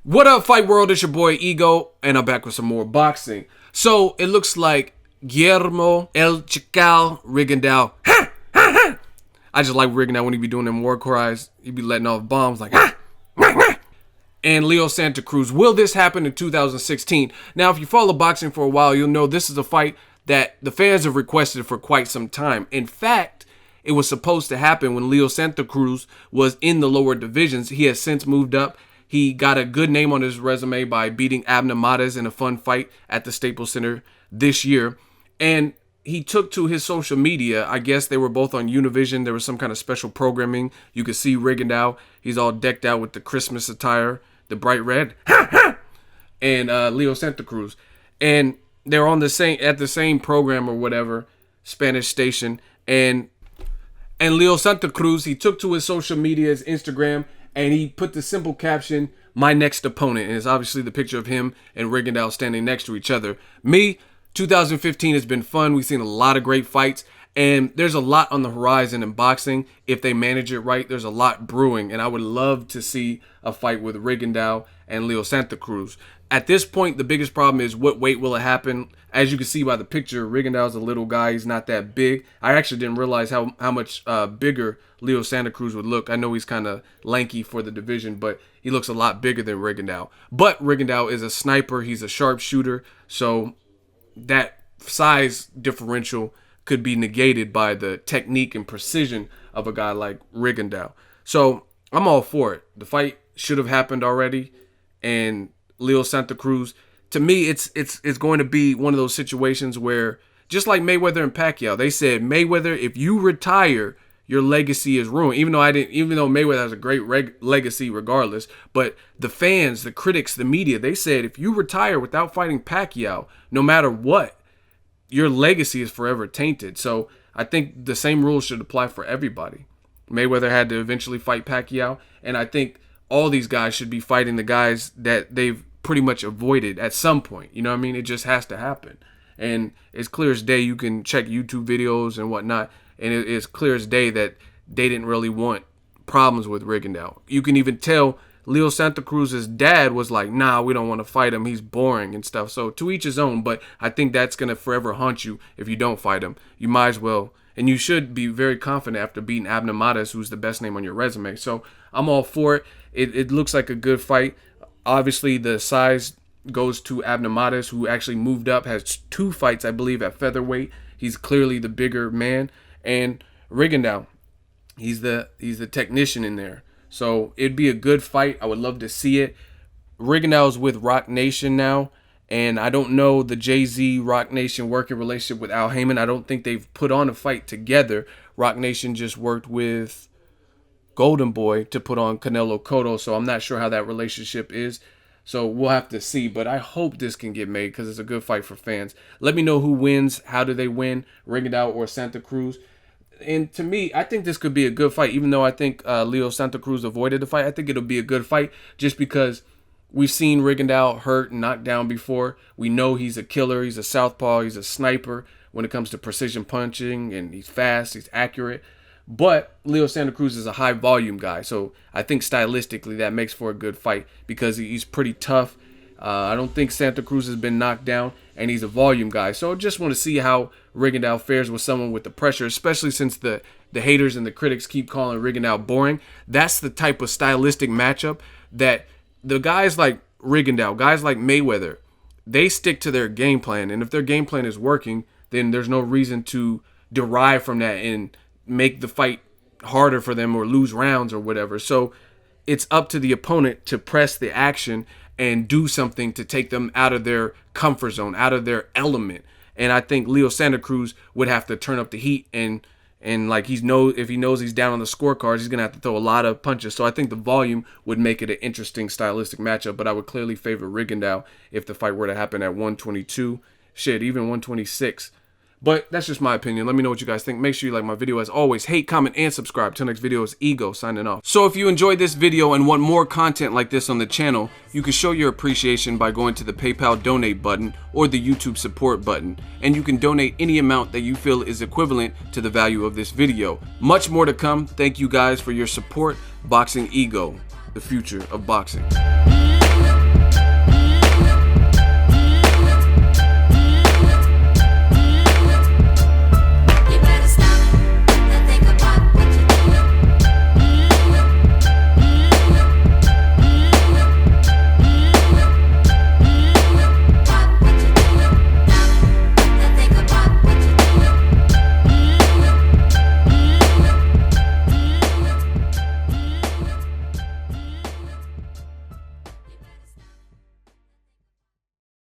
What up, Fight World? It's your boy Ego, and I'm back with some more boxing. So it looks like Guillermo El Chical Rigondeaux. I just like Rigondeaux when he be doing them war cries. He be letting off bombs like and Leo Santa Cruz. Will this happen in 2016? Now, if you follow boxing for a while, you'll know this is a fight that the fans have requested for quite some time. In fact, it was supposed to happen when Leo Santa Cruz was in the lower divisions. He has since moved up. He got a good name on his resume by beating Abner Mares in a fun fight at the Staples Center this year. And he took to his social media. I guess they were both on Univision. There was some kind of special programming. You could see Rigondeaux. He's all decked out with the Christmas attire, the bright red, and Leo Santa Cruz. And they're on the same program or whatever, Spanish station. And Leo Santa Cruz, he took to his social media, his Instagram, and he put the simple caption, "My next opponent." And it's obviously the picture of him and Rigondeaux standing next to each other. 2015 has been fun. We've seen a lot of great fights, and there's a lot on the horizon in boxing. If they manage it right, there's a lot brewing, and I would love to see a fight with Rigondeaux and Leo Santa Cruz. At this point, the biggest problem is what weight will it happen? As you can see by the picture, Rigondeaux's a little guy. He's not that big. I actually didn't realize how much bigger Leo Santa Cruz would look. I know he's kind of lanky for the division, but he looks a lot bigger than Rigondeaux. But Rigondeaux is a sniper. He's a sharpshooter, so that size differential could be negated by the technique and precision of a guy like Rigondeaux. So I'm all for it. The fight should have happened already, and Leo Santa Cruz, to me, it's going to be one of those situations where, just like Mayweather and Pacquiao, they said, Mayweather, if you retire, your legacy is ruined. Even though Mayweather has a great legacy regardless, but the fans, the critics, the media, they said, if you retire without fighting Pacquiao, no matter what, your legacy is forever tainted. So I think the same rules should apply for everybody. Mayweather had to eventually fight Pacquiao, and I think all these guys should be fighting the guys that they've pretty much avoided at some point. You know what I mean? It just has to happen. And it's clear as day. You can check YouTube videos and whatnot, and it's clear as day that they didn't really want problems with Rigondeaux. You can even tell Leo Santa Cruz's dad was like, nah, we don't want to fight him. He's boring and stuff. So to each his own, but I think that's going to forever haunt you if you don't fight him. You might as well. And you should be very confident after beating Abner Mares, who's the best name on your resume. So I'm all for it. It looks like a good fight. Obviously, the size goes to Abner Mares, who actually moved up, has 2 fights, I believe, at featherweight. He's clearly the bigger man. And Rigondeaux, he's the technician in there. So it'd be a good fight. I would love to see it. Rigondeaux's with Rock Nation now, and I don't know the Jay-Z Rock Nation working relationship with Al Heyman. I don't think they've put on a fight together. Rock Nation just worked with Golden Boy to put on Canelo Cotto, so I'm not sure how that relationship is. So we'll have to see, but I hope this can get made because it's a good fight for fans. Let me know who wins. How do they win, Rigondeaux or Santa Cruz? And to me, I think this could be a good fight, even though I think Leo Santa Cruz avoided the fight. I think it'll be a good fight just because we've seen Rigondeaux hurt and knocked down before. We know he's a killer. He's a southpaw. He's a sniper when it comes to precision punching, and he's fast. He's accurate. But Leo Santa Cruz is a high-volume guy, so I think stylistically that makes for a good fight because he's pretty tough. I don't think Santa Cruz has been knocked down, and he's a volume guy. So I just want to see how Rigondeaux fares with someone with the pressure, especially since the haters and the critics keep calling Rigondeaux boring. That's the type of stylistic matchup that the guys like Rigondeaux, guys like Mayweather, they stick to their game plan. And if their game plan is working, then there's no reason to derive from that and make the fight harder for them or lose rounds or whatever. So it's up to the opponent to press the action and do something to take them out of their comfort zone, out of their element. And I think Leo Santa Cruz would have to turn up the heat and like if he knows he's down on the scorecards, he's gonna have to throw a lot of punches. So I think the volume would make it an interesting stylistic matchup. But I would clearly favor Rigondeaux if the fight were to happen at 122, even 126. But that's just my opinion. Let me know what you guys think. Make sure you like my video. As always, hate, comment, and subscribe. Till next video is Ego signing off. So if you enjoyed this video and want more content like this on the channel, you can show your appreciation by going to the PayPal donate button or the YouTube support button. And you can donate any amount that you feel is equivalent to the value of this video. Much more to come. Thank you guys for your support. Boxing Ego, the future of boxing.